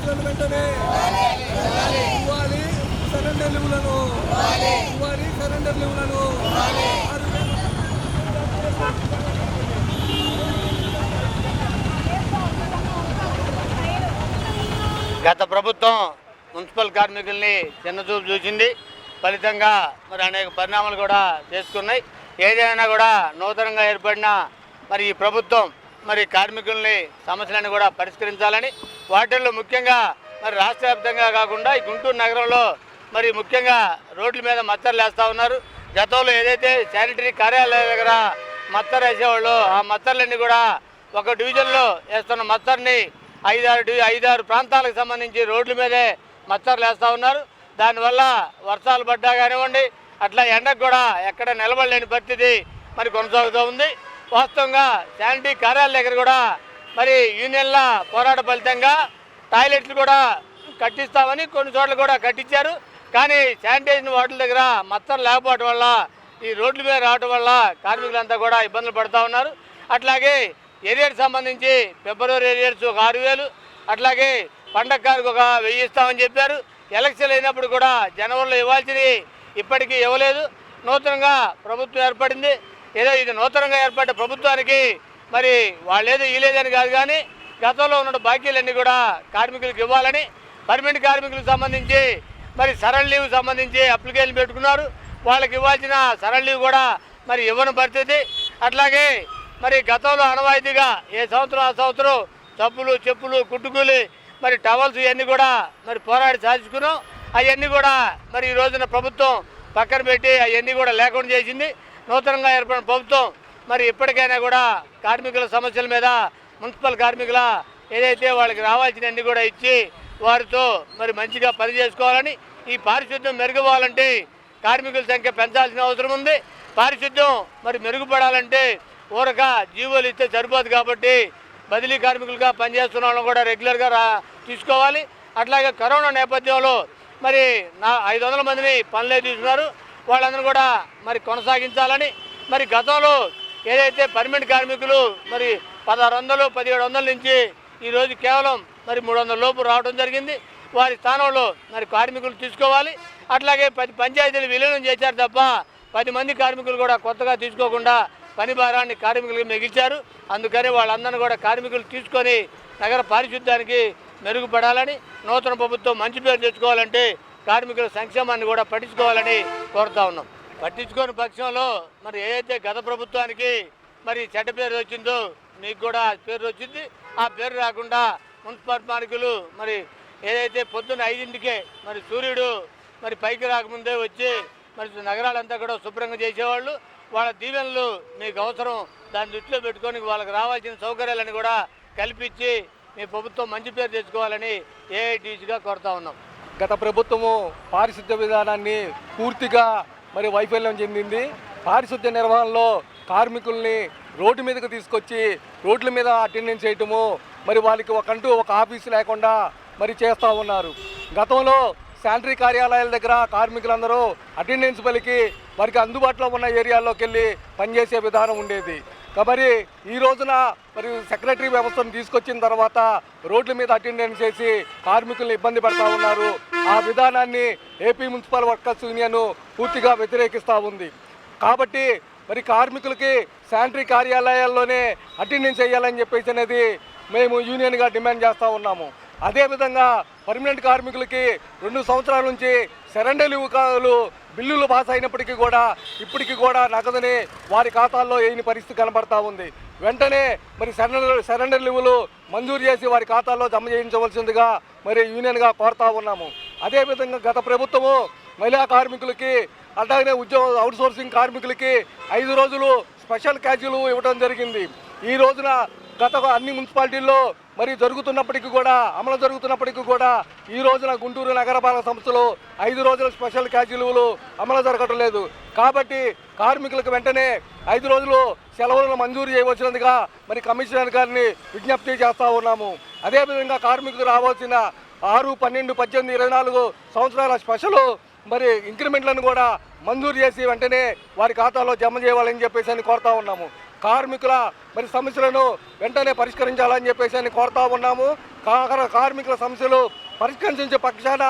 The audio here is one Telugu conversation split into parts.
కార్మికులను వెంటనే ఇవ్వాలి, సరెండర్ లీవ్లను ఇవ్వాలి, సరెండర్ లీవ్లను. గత ప్రభుత్వం మున్సిపల్ కార్మికుల్ని చిన్నచూపు చూసింది. ఫలితంగా మరి అనేక పరిణామాలు కూడా చేసుకున్నాయి. ఏదైనా కూడా నూతనంగా ఏర్పడిన మరి ఈ ప్రభుత్వం మరి కార్మికుల్ని సమస్యలను కూడా పరిష్కరించాలని, వాటిల్లో ముఖ్యంగా మరి రాష్ట్ర వ్యాప్తంగా కాకుండా ఈ గుంటూరు నగరంలో మరి ముఖ్యంగా రోడ్ల మీద మచ్చర్లు వేస్తూ ఉన్నారు. గతంలో ఏదైతే శానిటరీ కార్యాలయాల దగ్గర మచ్చర్ వేసేవాళ్ళు, ఆ మచ్చర్లన్నీ కూడా ఒక డివిజన్లో వేస్తున్న మచ్చర్ని ఐదారు ప్రాంతాలకు సంబంధించి రోడ్ల మీదే మచ్చర్లు వేస్తూ ఉన్నారు. దానివల్ల వర్షాలు పడ్డా కానివ్వండి, అట్లా ఎండకు కూడా ఎక్కడ నిలబడలేని పరిస్థితి మరి కొనసాగుతూ ఉంది. వాస్తవంగా శానిటరీ కార్యాలయాల దగ్గర కూడా మరి యూనియన్ల పోరాట ఫలితంగా టాయిలెట్లు కూడా కట్టిస్తామని కొన్ని చోట్ల కూడా కట్టించారు. కానీ శానిటైజేషన్ వాటిల దగ్గర మచ్చర్లు లేకపోవడం వల్ల ఈ రోడ్ల మీద రావడం వల్ల కార్మికులంతా కూడా ఇబ్బందులు పడుతూ ఉన్నారు. అట్లాగే ఏరియర్స్ సంబంధించి ఫిబ్రవరి ఏరియర్స్ ఒక 6,000, అట్లాగే పండగకారికి ఒక 1,000 ఇస్తామని చెప్పారు. ఎలక్షన్ అయినప్పుడు కూడా జనవరిలో ఇవ్వాల్సినవి ఇప్పటికీ ఇవ్వలేదు. నూతనంగా ప్రభుత్వం ఏర్పడింది. ఏదో ఇది నూతనంగా ఏర్పడ్డ ప్రభుత్వానికి మరి వాళ్ళేదో ఇవ్వలేదని కాదు, కానీ గతంలో ఉన్న బాకీలన్నీ కూడా కార్మికులకు ఇవ్వాలని, పర్మనెంట్ కార్మికులకు సంబంధించి మరి సరళ లీవ్ సంబంధించి అప్లికేషన్ పెట్టుకున్నారు. వాళ్ళకి ఇవ్వాల్సిన సరళ లీవ్ కూడా మరి ఇవ్వని పరిస్థితి. అట్లాగే మరి గతంలో అనవాయితీగా ఏ సంవత్సరం ఆ సంవత్సరం చప్పులు, చెప్పులు, కుట్టుకూలి, మరి టవల్స్ ఇవన్నీ కూడా మరి పోరాడి సాధించుకున్నాం. అవన్నీ కూడా మరి ఈ రోజున ప్రభుత్వం పక్కన పెట్టి అవన్నీ కూడా లేకుండా చేసింది. నూతనంగా ఏర్పడిన ప్రభుత్వం మరి ఇప్పటికైనా కూడా కార్మికుల సమస్యల మీద, మున్సిపల్ కార్మికుల ఏదైతే వాళ్ళకి రావాల్సినవన్నీ కూడా ఇచ్చి వారితో మరి మంచిగా పని చేసుకోవాలని, ఈ పారిశుద్ధ్యం మెరుగుపోవాలంటే కార్మికుల సంఖ్య పెంచాల్సిన అవసరం ఉంది. పారిశుద్ధ్యం మరి మెరుగుపడాలంటే ఊరక జీవోలు ఇస్తే సరిపోదు, కాబట్టి బదిలీ కార్మికులుగా పనిచేస్తున్న వాళ్ళని కూడా రెగ్యులర్గా తీసుకోవాలి. అట్లాగే కరోనా నేపథ్యంలో మరి 500 మందిని పనులే తీసుకున్నారు. వాళ్ళందరూ కూడా మరి కొనసాగించాలని, మరి గతంలో ఏదైతే పర్మనెంట్ కార్మికులు మరి 1600, 1700 నుంచి ఈరోజు కేవలం మరి 300 లోపు రావడం జరిగింది. వారి స్థానంలో మరి కార్మికులు తీసుకోవాలి. అట్లాగే 10 పంచాయతీలు విలీనం చేశారు తప్ప 10 మంది కార్మికులు కూడా కొత్తగా తీసుకోకుండా పని భారాన్ని కార్మికులకు మిగిల్చారు. అందుకని వాళ్ళందరినీ కూడా కార్మికులు తీసుకొని నగర పారిశుద్ధ్యానికి మెరుగుపడాలని, నూతన ప్రభుత్వం మంచి పేరు తెచ్చుకోవాలంటే కార్మికుల సంక్షేమాన్ని కూడా పట్టించుకోవాలని కోరుతా ఉన్నాం. పట్టించుకోని పక్షంలో మరి ఏదైతే గత ప్రభుత్వానికి మరి చెడ్డ పేరు వచ్చిందో మీకు కూడా పేరు వచ్చింది. ఆ పేరు రాకుండా మున్సిపల్ కార్మికులు మరి ఏదైతే పొద్దున్న 5ంటికే మరి సూర్యుడు మరి పైకి రాకముందే వచ్చి మరి నగరాలంతా కూడా శుభ్రంగా చేసేవాళ్ళు. వాళ్ళ దీవెనలు మీకు అవసరం, దాన్ని దృష్టిలో పెట్టుకొని వాళ్ళకి రావాల్సిన సౌకర్యాలను కూడా కల్పించి మీ ప్రభుత్వం మంచి పేరు తెచ్చుకోవాలని ఏఐటీసీగా కోరుతా ఉన్నాం. గత ప్రభుత్వము పారిశుద్ధ్య విధానాన్ని పూర్తిగా మరి వైఫల్యం చెందింది. పారిశుద్ధ్య నిర్వహణలో కార్మికుల్ని రోడ్డు మీదకి తీసుకొచ్చి రోడ్ల మీద అటెండెన్స్ చేయటము, మరి వాళ్ళకి ఒక ఆఫీసు లేకుండా మరి చేస్తూ ఉన్నారు. గతంలో శానిటరీ కార్యాలయాల దగ్గర కార్మికులందరూ అటెండెన్స్ పలికి వారికి అందుబాటులో ఉన్న ఏరియాల్లోకి వెళ్ళి పనిచేసే విధానం ఉండేది. మరి ఈ రోజున మరి సెక్రటరీ వ్యవస్థను తీసుకొచ్చిన తర్వాత రోడ్ల మీద అటెండెన్స్ చేసి కార్మికులను ఇబ్బంది పడుతూ ఉన్నారు. ఆ విధానాన్ని ఏపీ మున్సిపల్ వర్కర్స్ యూనియన్ పూర్తిగా వ్యతిరేకిస్తూ ఉంది. కాబట్టి మరి కార్మికులకి శానిటరీ కార్యాలయాల్లోనే అటెండెన్స్ చేయాలని చెప్పేసి అనేది మేము యూనియన్గా డిమాండ్ చేస్తూ ఉన్నాము. అదేవిధంగా పర్మనెంట్ కార్మికులకి 2 సంవత్సరాల నుంచి సరెండర్ లీవ్ బిల్లులు పాస్ అయినప్పటికీ కూడా ఇప్పటికీ కూడా నగదుని వారి ఖాతాల్లో వేయని పరిస్థితి కనబడతా ఉంది. వెంటనే మరి సరెండర్ లీవులు మంజూరు చేసి వారి ఖాతాల్లో జమ చేయించవలసిందిగా మరి యూనియన్గా కోరుతా ఉన్నాము. అదేవిధంగా గత ప్రభుత్వము మహిళా కార్మికులకి అలాగే అవుట్సోర్సింగ్ కార్మికులకి 5 రోజులు స్పెషల్ క్యాజువల్ ఇవ్వడం జరిగింది. ఈ రోజున గత అన్ని మున్సిపాలిటీల్లో మరి అమలు జరుగుతున్నప్పటికీ కూడా ఈ రోజున గుంటూరు నగరపాలక సంస్థలు 5 రోజుల స్పెషల్ క్యాజువల్ అమలు జరగటం లేదు. కాబట్టి కార్మికులకు వెంటనే 5 రోజులు సెలవులను మంజూరు చేయవలసినదిగా మరి కమిషనర్ గారిని విజ్ఞప్తి చేస్తూ ఉన్నాము. అదేవిధంగా కార్మికులకు రావాల్సిన 6, 12, 18, 24 సంవత్సరాల స్పెషల్ మరి ఇంక్రిమెంట్లను కూడా మంజూరు చేసి వెంటనే వారి ఖాతాలో జమ చేయాలని చెప్పేసి కోరుతా ఉన్నాము. కార్మికుల మరి సమస్యలను వెంటనే పరిష్కరించాలని చెప్పేసి అని కోరుతా ఉన్నాము. కార్మికుల సమస్యలు పరిష్కరించే పక్షాన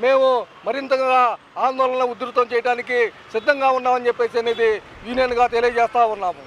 మేము మరింతగా ఆందోళన ఉధృతం చేయడానికి సిద్ధంగా ఉన్నామని చెప్పేసి అనేది యూనియన్గా తెలియజేస్తూ ఉన్నాము.